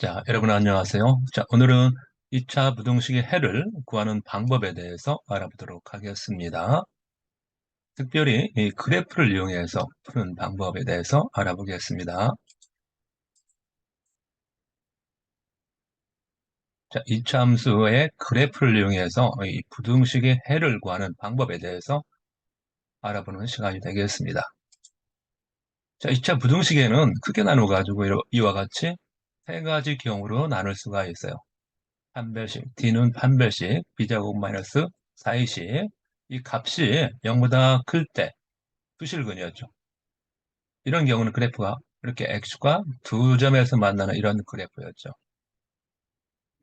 자, 여러분 안녕하세요. 자, 오늘은 2차 부등식의 해를 구하는 방법에 대해서 알아보도록 하겠습니다. 특별히 이 그래프를 이용해서 푸는 방법에 대해서 알아보겠습니다. 자, 2차 함수의 그래프를 이용해서 이 부등식의 해를 구하는 방법에 대해서 알아보는 시간이 되겠습니다. 자, 2차 부등식에는 크게 나누어 가지고 이와 같이 세 가지 경우로 나눌 수가 있어요. 판별식, d는 판별식, b제곱 마이너스 4이식, 이 값이 0보다 클 때 수실근이었죠. 이런 경우는 그래프가 이렇게 x가 두 점에서 만나는 이런 그래프였죠.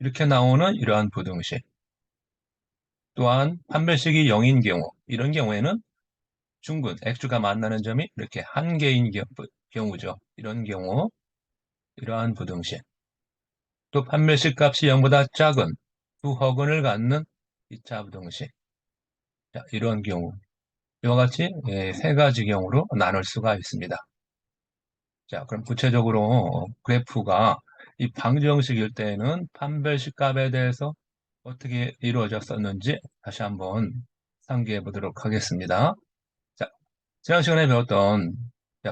이렇게 나오는 이러한 부등식. 또한 판별식이 0인 경우, 이런 경우에는 중근, x가 만나는 점이 이렇게 한 개인 경우죠. 이런 경우, 이러한 부등식. 또 판별식 값이 0보다 작은 두 허근을 갖는 2차 부등식. 자, 이런 경우. 이와 같이 세 가지 경우로 나눌 수가 있습니다. 자, 그럼 구체적으로 그래프가 이 방정식일 때에는 판별식 값에 대해서 어떻게 이루어졌었는지 다시 한번 상기해 보도록 하겠습니다. 자, 지난 시간에 배웠던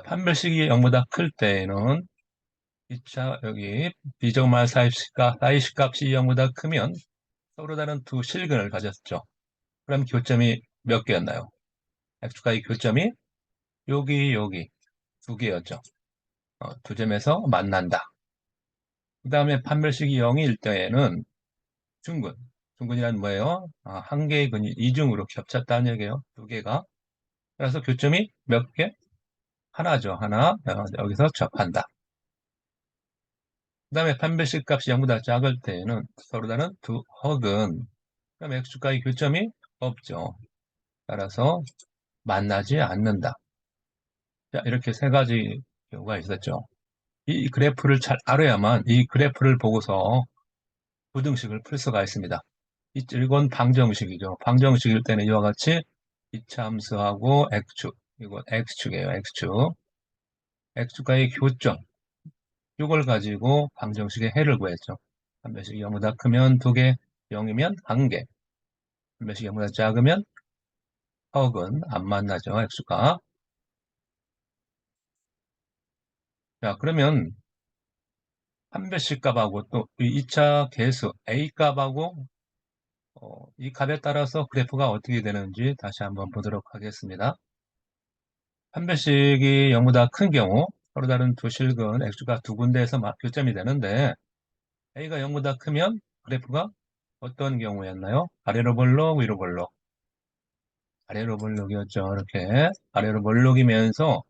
판별식이 0보다 클 때에는 2차 여기 비정말 사이식 값이 0보다 크면 서로 다른 두 실근을 가졌죠. 그럼 교점이 몇 개였나요? x가의 교점이 여기 두 개였죠. 두 점에서 만난다. 그 다음에 판별식이 0일 때에는 중근. 중근이란 뭐예요? 한 개의 근이 이중으로 겹쳤다는 얘기예요. 두 개가. 그래서 교점이 몇 개? 하나죠. 하나. 여기서 접한다. 그 다음에 판별식 값이 0보다 작을 때에는 서로 다른 두 허근. 그럼 x축과의 교점이 없죠. 따라서 만나지 않는다. 자, 이렇게 세 가지 경우가 있었죠. 이 그래프를 잘 알아야만 이 그래프를 보고서 부등식을 풀 수가 있습니다. 이건 방정식이죠. 방정식일 때는 이와 같이 이차 함수하고 x축, 이건 x축이에요. x축. x축과의 교점. 이걸 가지고 방정식의 해를 구했죠. 판별식이 0보다 크면 2개, 0이면 1개. 판별식이 0보다 작으면 허근 안 만나죠. x축과. 자, 그러면 판별식 값하고 또 이 2차 계수 a 값하고 이 값에 따라서 그래프가 어떻게 되는지 다시 한번 보도록 하겠습니다. 판별식이 0보다 큰 경우 서로 다른 두 실근 x가 두 군데에서 교점이 되는데 a가 0보다 크면 그래프가 어떤 경우였나요? 아래로 볼록, 위로 볼록. 아래로 볼록이었죠. 이렇게 아래로 볼록이면서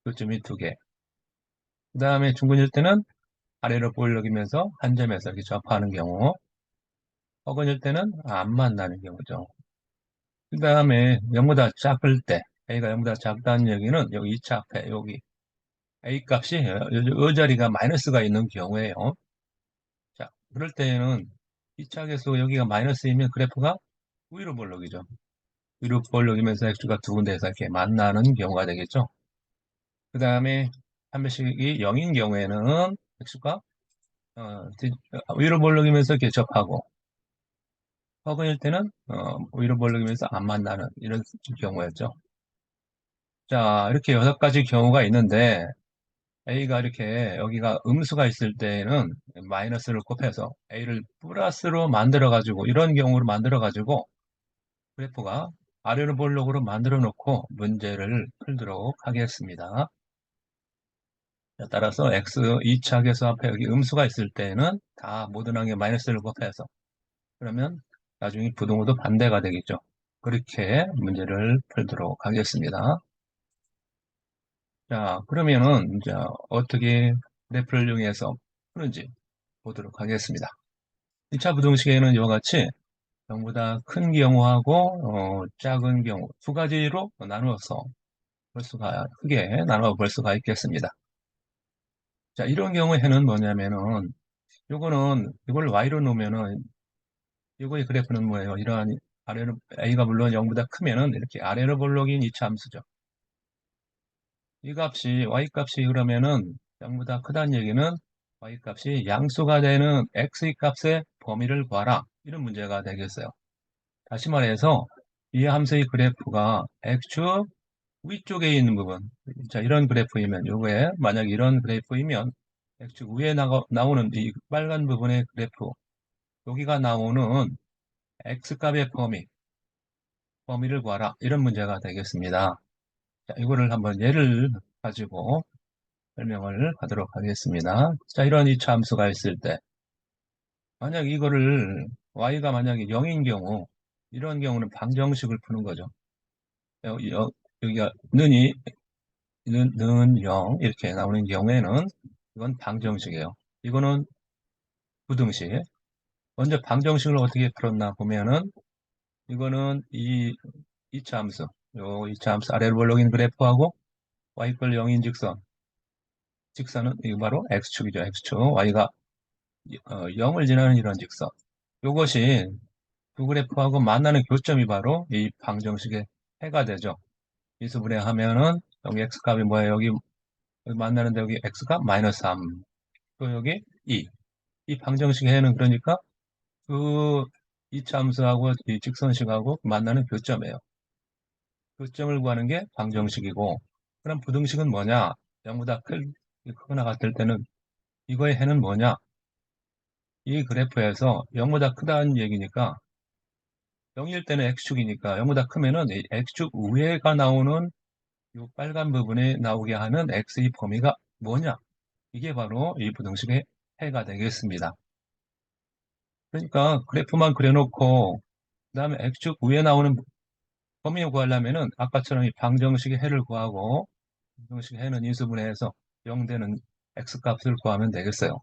교점이 두 개. 그 다음에 중근일 때는 아래로 볼록이면서 한 점에서 이렇게 접하는 경우. 허근일 때는 안 만나는 경우죠. 그 다음에 0보다 작을 때 a가 0보다 작다는 얘기는 여기 2차 앞에 여기 A 값이 이 자리가 마이너스가 있는 경우에요. 자, 그럴 때에는 2차 계수 여기가 마이너스이면 그래프가 위로 볼록이죠. 위로 볼록이면서 x가 두 군데에서 이렇게 만나는 경우가 되겠죠. 그 다음에 판별식이 0인 경우에는 x가 위로 볼록이면서 이렇게 접하고 허근일 때는 위로 볼록이면서 안 만나는 이런 경우였죠. 자, 이렇게 6가지 경우가 있는데 A가 이렇게 여기가 음수가 있을 때는 마이너스를 곱해서 A를 플러스로 만들어 가지고 이런 경우로 만들어 가지고 그래프가 아래로 볼록으로 만들어 놓고 문제를 풀도록 하겠습니다. 자, 따라서 x 2차 계수 앞에 여기 음수가 있을 때는 다 모든 항에 마이너스를 곱해서 그러면 나중에 부등호도 반대가 되겠죠. 그렇게 문제를 풀도록 하겠습니다. 자, 그러면은 이제 어떻게 그래프를 이용해서 푸는지 보도록 하겠습니다. 1차 부등식에는 이와 같이 0보다 큰 경우하고 작은 경우 두 가지로 나누어서 볼 수가 크게 나누어 볼 수가 있겠습니다. 자, 이런 경우에는 뭐냐면은 요거는 이걸 y로 놓으면은 이거의 그래프는 뭐예요? 이러한 아래로 a가 물론 0보다 크면은 이렇게 아래로 볼록인 2차 함수죠. 이 값이 y 값이 그러면은 0보다 크다는 얘기는 y값이 양수가 되는 x의 값의 범위를 구하라. 이런 문제가 되겠어요. 다시 말해서 이 함수의 그래프가 x축 위쪽에 있는 부분, 자 이런 그래프이면 요거에 만약 이런 그래프이면 x축 위에 나오는 이 빨간 부분의 그래프, 여기가 나오는 x값의 범위를 구하라. 이런 문제가 되겠습니다. 자, 이거를 한번 예를 가지고 설명을 하도록 하겠습니다. 자, 이런 이차 함수가 있을 때 만약 이거를 y가 만약에 0인 경우, 이런 경우는 방정식을 푸는 거죠. 여기가 는 0 이렇게 나오는 경우에는 이건 방정식이에요. 이거는 부등식. 먼저 방정식을 어떻게 풀었나 보면은 이거는 이차 함수, 요 이차 함수 아래로 볼록인 그래프하고 y 걸 0인 직선은 이거 바로 x축이죠. x축. y가 0을 지나는 이런 직선. 이것이 두 그래프하고 만나는 교점이 바로 이 방정식의 해가 되죠. 미수분해하면은 여기 x값이 뭐예요? 여기 만나는데 여기 x값 마이너스 3. 또 여기 2. 이 방정식의 해는 그러니까 그 이차 함수하고 이 직선식하고 만나는 교점이에요. 교점을 구하는 게 방정식이고, 그럼 부등식은 뭐냐? 0보다 크거나 같을 때는 이거의 해는 뭐냐? 이 그래프에서 0보다 크다는 얘기니까 0일 때는 x축이니까 0보다 크면은 이 x축 위에가 나오는 이 빨간 부분에 나오게 하는 x의 범위가 뭐냐? 이게 바로 이 부등식의 해가 되겠습니다. 그러니까 그래프만 그려놓고 그 다음에 x축 위에 나오는 범위를 구하려면은 아까처럼 이 방정식의 해를 구하고 방정식의 해는 인수분해해서 0 되는 x값을 구하면 되겠어요.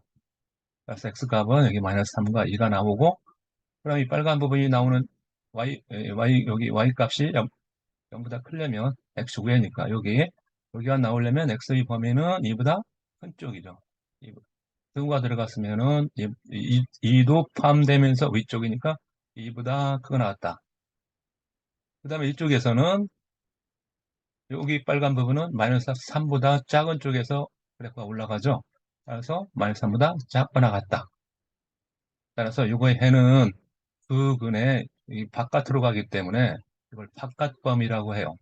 그래서 x값은 여기 마이너스 3과 2가 나오고, 그럼 이 빨간 부분이 나오는 여기 y값이 0보다 크려면 x 위에니까 여기가 나오려면 x의 범위는 2보다 큰 쪽이죠. 등호가 들어갔으면은 2도 포함되면서 위쪽이니까 2보다 크게 나왔다. 그 다음에 이쪽에서는 여기 빨간 부분은 마이너스 3보다 작은 쪽에서 그래프가 올라가죠. 따라서 마이너스 3보다 작거나 같다. 따라서 이거의 해는 두 근의 바깥으로 가기 때문에 이걸 바깥범위라고 해요.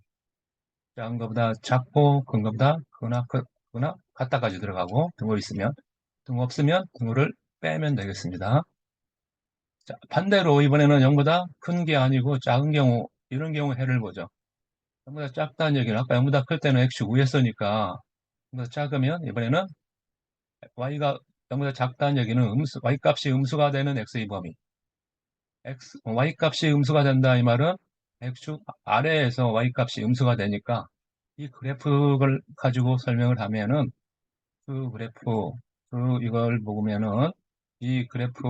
작은 것보다 작고 큰 것보다 크거나 같다까지 들어가고, 등호 있으면, 등호 없으면 등호를 빼면 되겠습니다. 자, 반대로 이번에는 0보다 큰 게 아니고 작은 경우, 이런 경우 해를 보죠. 0보다 작다는 얘기는 아까 0보다 클 때는 x축 위에 쓰니까 0보다 작으면 이번에는 y가 0보다 작다는 얘기는 y값이 음수가 되는 x의 범위. y값이 음수가 된다 이 말은 x축 아래에서 y값이 음수가 되니까 이 그래프를 가지고 설명을 하면은 그 그래프, 이걸 보면은 이 그래프,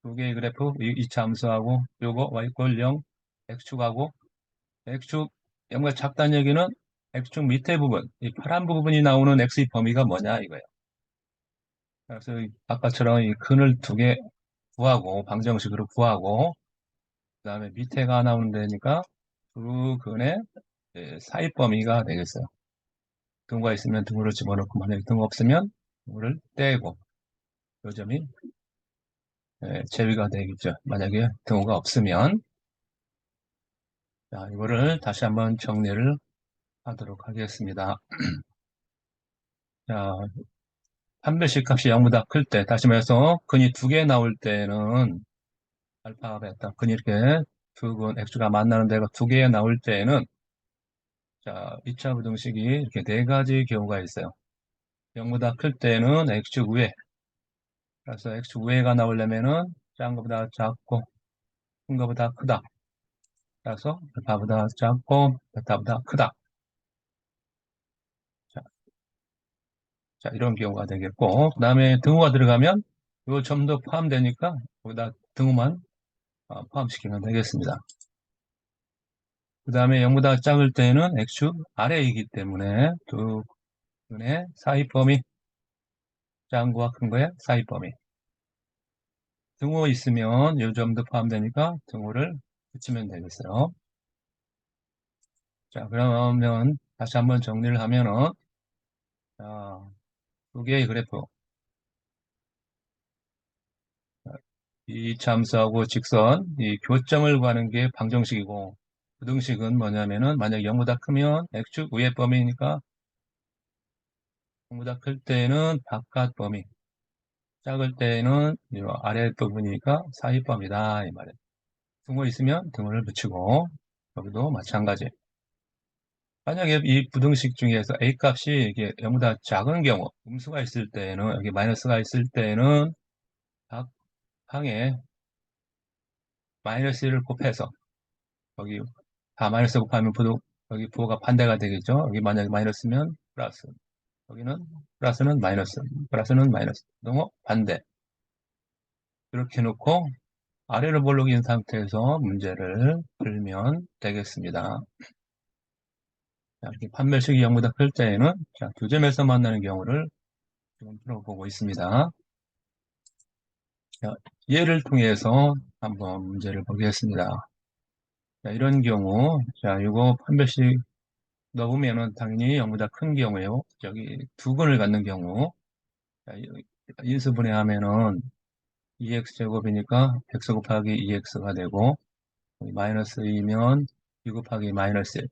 두 개의 그래프, 이차 함수하고 요거 y꼴 0, x축하고 x축 0보다 작다는 얘기는 x축 밑에 부분, 이 파란 부분이 나오는 x의 범위가 뭐냐 이거예요. 그래서 아까처럼 이 근을 두 개 구하고 방정식으로 구하고 그 다음에 밑에가 나오는 데니까 두 근의 사이 범위가 되겠어요. 등호가 있으면 등호를 집어넣고 만약에 등호 없으면 등호를 떼고 요 점이 제외가 되겠죠. 만약에 등호가 없으면. 자, 이거를 다시 한번 정리를 하도록 하겠습니다. 자, 판별식 값이 0보다 클 때, 다시 말해서 근이 두 개 나올 때는 알파, 베타, 근이 이렇게 두 근, x가 만나는 데가 두 개 나올 때는 자, 2차 부등식이 이렇게 네 가지 경우가 있어요. 0보다 클 때는 x축 위에, 그래서 x축 위에가 나오려면은 작은 것보다 작고 큰 것보다 크다. 그래서 알파보다 작고 베타보다 크다. 자, 자, 이런 경우가 되겠고, 그 다음에 등호가 들어가면 이 점도 포함되니까 거기다 등호만 포함시키면 되겠습니다. 그 다음에 0보다 작을 때는 x축 아래이기 때문에 두 근의 사이 범위, 작은 거와 큰 거의 사이 범위. 등호 있으면 이 점도 포함되니까 등호를 붙이면 되겠어요. 자, 그러면 다시 한번 정리를 하면은 자, 두 개의 그래프. 이 참수하고 직선, 이 교점을 구하는 게 방정식이고, 부등식은 뭐냐면은, 만약 0보다 크면 x축 위의 범위니까, 0보다 클 때는 바깥 범위, 작을 때는 이 아래 부분이니까 사이 범위다, 이 말이에요. 등호 있으면 등호를 붙이고, 여기도 마찬가지. 만약에 이 부등식 중에서 a 값이 이게 0보다 작은 경우, 음수가 있을 때는, 여기 마이너스가 있을 때는 각 항에 마이너스 1을 곱해서, 여기 다 마이너스 곱하면 여기 부호가 반대가 되겠죠. 여기 만약에 마이너스면 플러스, 여기는 플러스는 마이너스, 플러스는 마이너스, 너무 반대. 이렇게 놓고 아래로 볼록인 상태에서 문제를 풀면 되겠습니다. 자, 이렇게 판별식이 0보다 클 때에는 자, 두 점에서 만나는 경우를 지금 풀어보고 있습니다. 자, 예를 통해서 한번 문제를 보겠습니다. 자, 이런 경우, 자, 이거 판별식 넣으면은 당연히 0보다 큰 경우에요. 저기 두 근을 갖는 경우, 자, 인수분해하면은 2x제곱이니까 x 곱하기 2x가 되고, 마이너스 2면 2 곱하기 마이너스 1.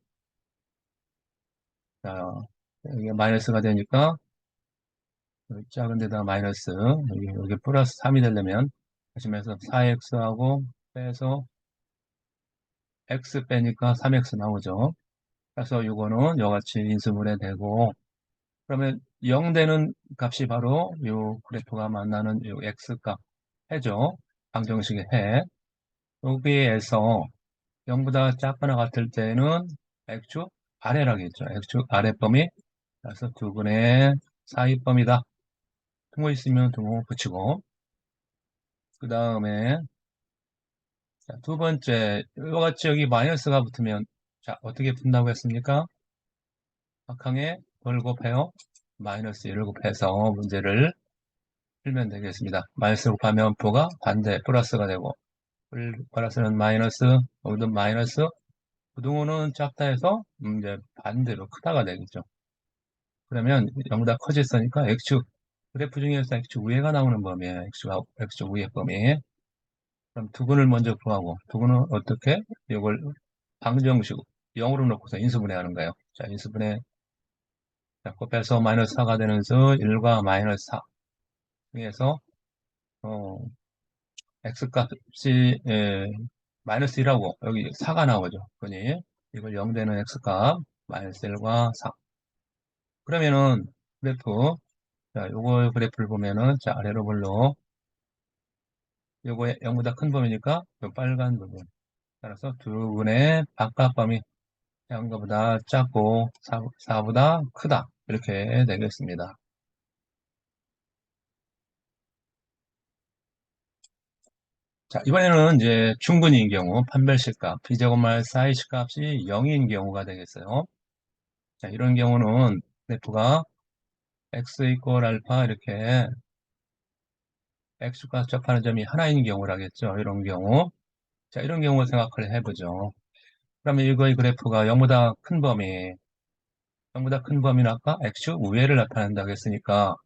자, 이게 마이너스가 되니까 여기 작은 데다 마이너스, 여기 플러스 3이 되려면 하시면서 4x하고 빼서 x 빼니까 3x 나오죠. 그래서 이거는 이같이 인수분해 되고, 그러면 0 되는 값이 바로 이 그래프가 만나는 이 x값 해죠. 방정식의 해. 여기에서 0보다 작거나 같을 때는 x축 아래라겠죠. x축 아랫범위. 그래서 두 분의 사이범위다. 등호 있으면 등호 붙이고. 그 다음에 두 번째, 이와 같이 여기 마이너스가 붙으면 자, 어떻게 푼다고 했습니까? 각항에 뭘 곱해요? 마이너스 1을 곱해서 문제를 풀면 되겠습니다. 마이너스 곱하면 부가 반대 플러스가 되고 플러스는 마이너스, 여기도 마이너스, 부등호는 작다 해서 이제 반대로 크다가 되겠죠. 그러면 0보다 커졌으니까 x축 그래프 중에서 x축 위에가 나오는 범위에요. x축 위의 범위. 그럼 두근을 먼저 구하고 두근은 어떻게? 이걸 방정식 0으로 놓고서 인수분해하는 거예요. 자, 인수분해 곱해서 마이너스 4가 되면서 1과 마이너스 4 중에서 어, x값이 마이너스 1하고 여기 4가 나오죠. 그니 이걸 0 되는 x값 마이너스 1과 4. 그러면은 그래프 자, 요거 그래프를 보면은 자, 아래로 볼록 요거의 0보다 큰 범위니까 요 빨간 부분. 따라서 두 분의 바깥 범위 0보다 작고 4보다 크다. 이렇게 되겠습니다. 자, 이번에는 이제 중근인 경우 판별식 값, 비제곱말 사이즈 값이 0인 경우가 되겠어요. 자, 이런 경우는 그래프가 x 이퀄 알파 이렇게 x축과 접하는 점이 하나인 경우라겠죠. 이런 경우. 자, 이런 경우 생각을 해보죠. 그러면 이거의 그래프가 0보다 큰 범위, 0보다 큰 범위는 아까 x축 우회를 나타낸다고 했으니까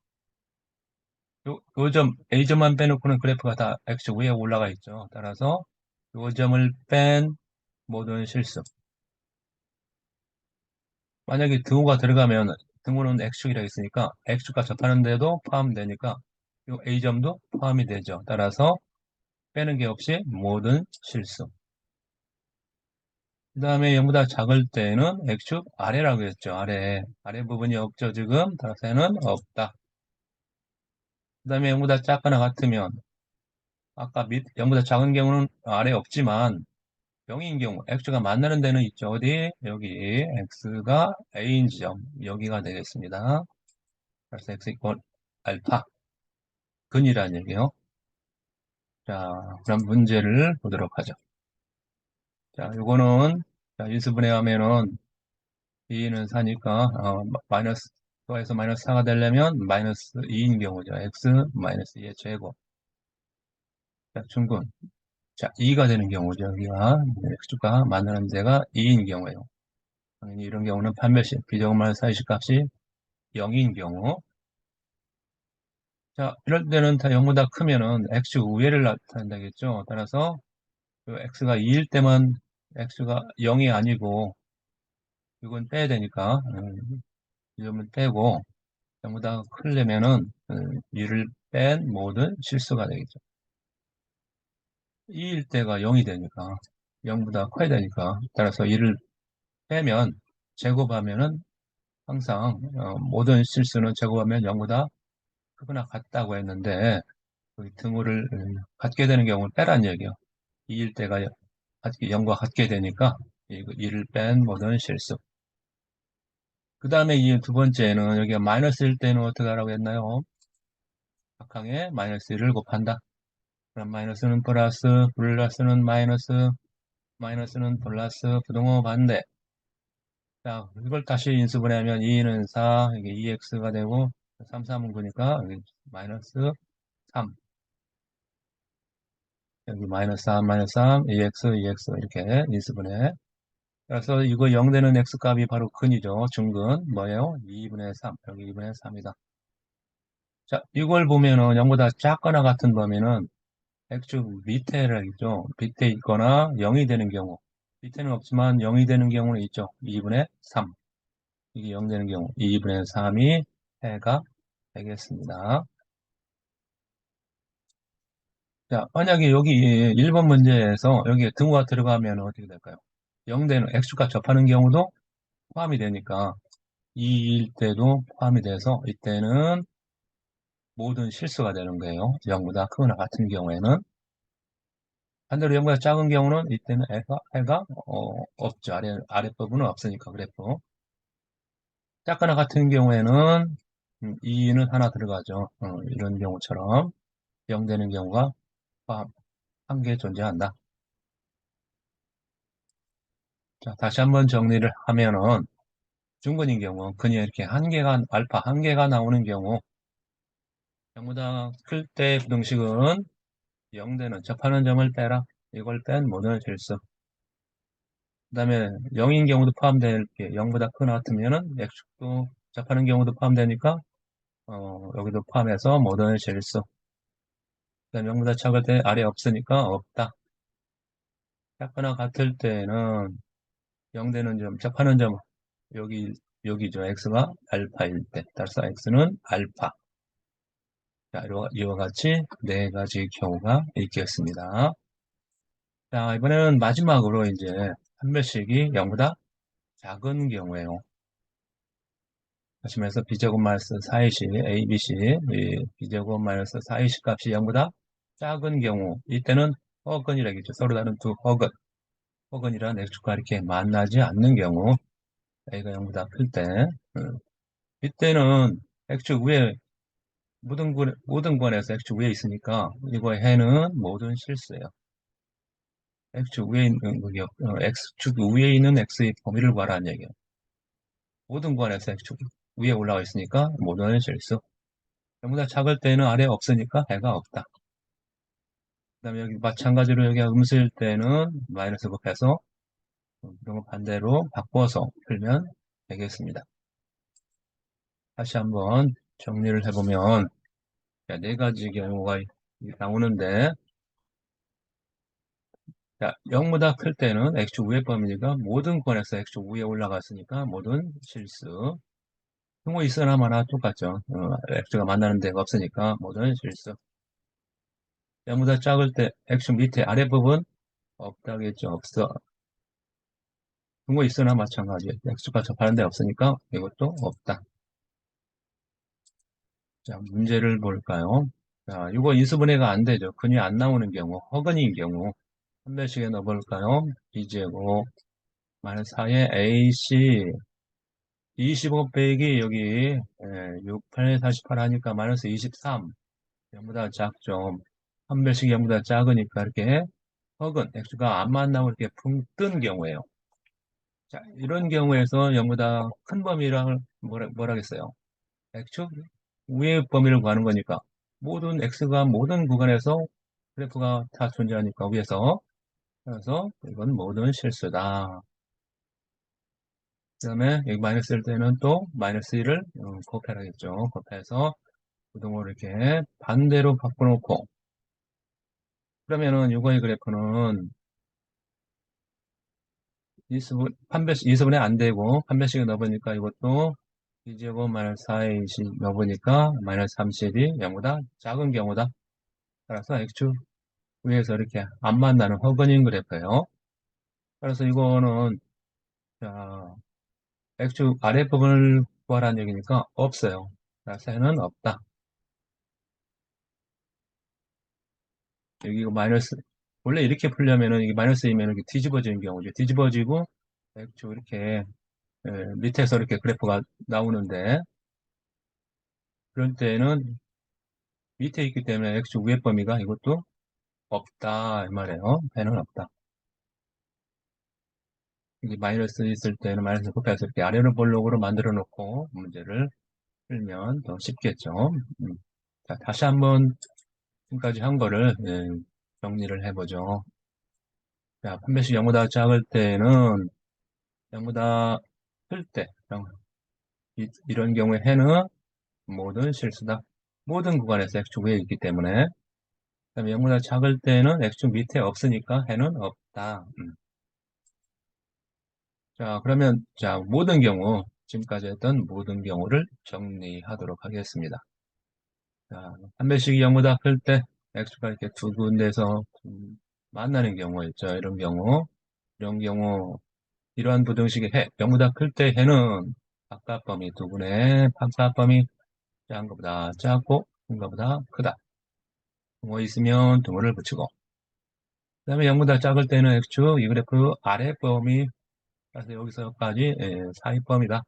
요 점, A점만 빼놓고는 그래프가 다 x축 위에 올라가 있죠. 따라서 요 점을 뺀 모든 실수. 만약에 등호가 들어가면 등호는 x축이라 했으니까 x축과 접하는데도 포함되니까 요 A점도 포함이 되죠. 따라서 빼는 게 없이 모든 실수. 그 다음에 0보다 작을 때는 x축 아래라고 했죠. 아래 부분이 없죠. 지금 따라서는 없다. 그 다음에 0보다 작거나 같으면 아까 0보다 작은 경우는 아래 없지만 0인 경우 x가 만나는 데는 있죠. 어디? 여기 x가 a인 지점 여기가 되겠습니다. 그래서 x 이퀄 알파 근이라는 얘기요. 자, 그럼 문제를 보도록 하죠. 자, 요거는 자, 인수분해하면은 2는 4니까 마이너스 에서 마이너스 4가 되려면 마이너스 2인 경우죠. x 마이너스 2의 제곱. 자, 중근. 자, 2가 되는 경우죠. 여기가 x축과 만나는 데가 2인 경우예요. 당연히 이런 경우는 판별식 비제곱말 사이식 값이 0인 경우. 자, 이럴 때는 다 0보다 크면은 x 우회를 나타낸다겠죠. 따라서 그 x가 2일 때만 x가 0이 아니고 이건 빼야 되니까 이 점을 빼고 0보다 크려면은 2를 뺀 모든 실수가 되겠죠. 2일 때가 0이 되니까 0보다 커야 되니까 따라서 2를 빼면 제곱하면은 항상 모든 실수는 제곱하면 0보다 크거나 같다고 했는데 그 등호를 같게 되는 경우를 빼란 얘기예요. 2일 때가 0과 같게 되니까 2를 뺀 모든 실수. 그 다음에 이 두 번째는 여기가 마이너스일 때는 어떻게 하라고 했나요? 각항에 마이너스 1을 곱한다. 그럼 마이너스는 플러스, 플러스는 마이너스, 마이너스는 플러스, 부등호 반대. 자, 이걸 다시 인수분해하면 2는 4, 이게 2x가 되고 3, 3은 9니까 여기 마이너스 3. 여기 마이너스 3, 마이너스 3, 2x, 2x 이렇게 인수분해. 그래서 이거 0 되는 x값이 바로 근이죠. 중근. 뭐예요? 2분의 3. 여기 2분의 3이다. 자, 이걸 보면은 0보다 작거나 같은 범위는 x축 밑에라겠죠. 밑에 있거나 0이 되는 경우. 밑에는 없지만 0이 되는 경우는 있죠. 2분의 3. 이게 0 되는 경우. 2분의 3이 해가 되겠습니다. 자, 만약에 여기 1번 문제에서 여기에 등호가 들어가면 어떻게 될까요? 0 되는 x축과 접하는 경우도 포함이 되니까 2일 때도 포함이 돼서 이때는 모든 실수가 되는 거예요. 0보다 크거나 같은 경우에는. 반대로 0보다 작은 경우는 이때는 해가 없죠. 아랫부분은 없으니까 그래프. 작거나 같은 경우에는 2는 하나 들어가죠. 이런 경우처럼 0 되는 경우가 한 개 존재한다. 자, 다시 한번 정리를 하면은 중근인 경우, 근이 이렇게 한 개가, 알파 한 개가 나오는 경우, 0보다 클 때 부등식은 0 되는 접하는 점을 빼라. 이걸 뺀 모든 실수. 그 다음에 0인 경우도 포함될 게 0보다 크거나 같으면은 x축도 접하는 경우도 포함되니까 여기도 포함해서 모든 실수. 그 다음에 0보다 작을 때 아래 없으니까 없다. 작거나 같을 때는 0 되는 점, 접하는 점 여기 여기죠. x가 알파일 때 따라서 x는 알파. 자, 이와 같이 네 가지 경우가 있겠습니다. 자, 이번에는 마지막으로 이제 판별식이 0보다 작은 경우에요. 하시면서 b제곱 마이너스 4이시 abc b제곱 마이너스 4이시 값이 0보다 작은 경우 이때는 허근이라겠죠. 서로 다른 두 허근 허근이란 x축과 이렇게 만나지 않는 경우 a가 0보다 클 때 이때는 x축 위에 모든 권에서 x축 위에 있으니까 이거 해는 모든 실수예요. x축 위에 있는 x축 위에 있는 x의 범위를 구하라는 얘기예요. 모든 권에서 x축 위에 올라가 있으니까 모든 실수. 전부 다 작을 때는 아래 없으니까 해가 없다. 그 다음에 여기 마찬가지로 여기가 음수일 때는 마이너스 곱해서 이런 거 반대로 바꿔서 풀면 되겠습니다. 다시 한번 정리를 해보면 네 가지 경우가 나오는데 자, 0보다 클 때는 x축 위의 범위가 모든 권에서 x축 위에 올라갔으니까 모든 실수. 등호 있으나 마나 똑같죠. x가 만나는 데가 없으니까 모든 실수. 0보다 작을 때 x축 밑에 아랫부분 없다겠죠. 없어. 등호 있으나 마찬가지. x축과 접하는 데 없으니까 이것도 없다. 자, 문제를 볼까요? 자, 이거 인수분해가 안 되죠. 근이 안 나오는 경우, 허근인 경우. 한 배씩에 넣어볼까요? b제곱 마이너스 4의 ac 25 빼기 여기 6, 8, 48 하니까 마이너스 23. 0보다 작죠. 한 배씩 0보다 작으니까 이렇게 허근, x가 안 만나고 이렇게 붕 뜬 경우에요. 자, 이런 경우에서 0보다 큰 범위를 뭐라겠어요? x축 위의 범위를 구하는 거니까 모든 x가 모든 구간에서 그래프가 다 존재하니까 위에서 그래서 이건 모든 실수다. 그 다음에 여기 마이너스일 때는 또 마이너스 1을 곱해라겠죠. 곱해서 부등호를 이렇게 반대로 바꿔놓고, 그러면은 이거의 그래프는 이수분해 안 되고, 판별식에 넣어보니까 이것도 2제곱 마이너스 4의 20 넣어보니까 마이너스 30이 0보다 작은 경우다. 따라서 X축 위에서 이렇게 안 만나는 허근인 그래프예요. 그래서 이거는, 자, X축 아랫부분을 구하라는 얘기니까 없어요. 따라서 해는 없다. 여기 이거 마이너스, 원래 이렇게 풀려면은 이게 마이너스이면 이렇게 뒤집어지는 경우죠. 뒤집어지고, X축 이렇게, 밑에서 이렇게 그래프가 나오는데, 그럴 때는 밑에 있기 때문에 X축 위의 범위가 이것도 없다. 이 말이에요. 해는 없다. 이게 마이너스 있을 때는 마이너스 곱해서 이렇게 아래로 볼록으로 만들어 놓고 문제를 풀면 더 쉽겠죠. 자, 다시 한번 지금까지 한 거를 정리를 해보죠. 자, 판별식 0보다 작을 때는 0보다 클 때, 이런 경우에 해는 모든 실수다. 모든 구간에서 X축 위에 있기 때문에. 그다음에 0보다 작을 때는 X축 밑에 없으니까 해는 없다. 자, 그러면, 자, 모든 경우, 지금까지 했던 모든 경우를 정리하도록 하겠습니다. 자, 판별식이 0보다 클 때, x가 이렇게 두 군데서 만나는 경우 있죠. 이런 경우, 이러한 부등식의 해, 0보다 클 때 해는 바깥범위 두 분의 판사범위 작은 것보다 작고 큰 것보다 크다. 등호 있으면 등호를 붙이고, 그 다음에 0보다 작을 때는 x축, 이 그래프 아래 범위, 그래서 여기서까지 사이 범위다.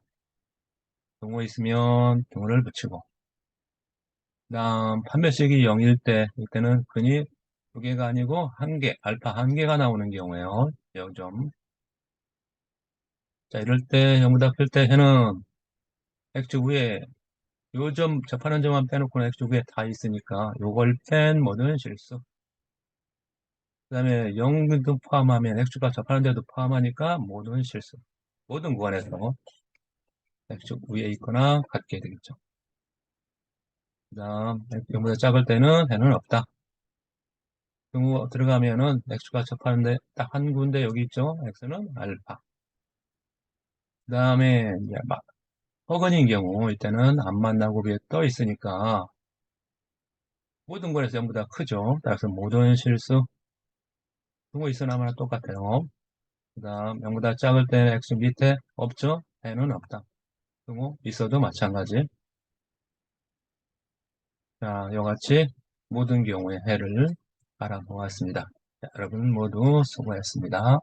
등호 있으면 등호를 붙이고, 그 다음 판별식이 0일 때, 이때는 근이 두 개가 아니고 한 개, 알파 한 개가 나오는 경우에요. 0점. 자, 이럴 때 0보다 클 때 해는 X축 위에 요 점, 접하는 점만 빼놓고는 X축 위에 다 있으니까 요걸 뺀 모든 실수. 그 다음에 0도 포함하면 X축과 접하는 데도 포함하니까 모든 실수. 모든 구간에서 X축 위에 있거나 같게 되겠죠. 그 다음 0보다 작을 때는 해는 없다. 경우 들어가면은 X가 접하는데 딱 한 군데 여기 있죠. X는 알파. 그 다음에 이제 막 허근인 경우 이때는 안 만나고 위에 떠 있으니까 모든 거에서 전부 다 크죠. 따라서 모든 실수 등호 있으나 똑같아요. 그 다음 0보다 작을 때는 X 밑에 없죠. 해는 없다. 등호 있어도 마찬가지. 자, 이와 같이 모든 경우의 해를 알아보았습니다. 자, 여러분 모두 수고했습니다.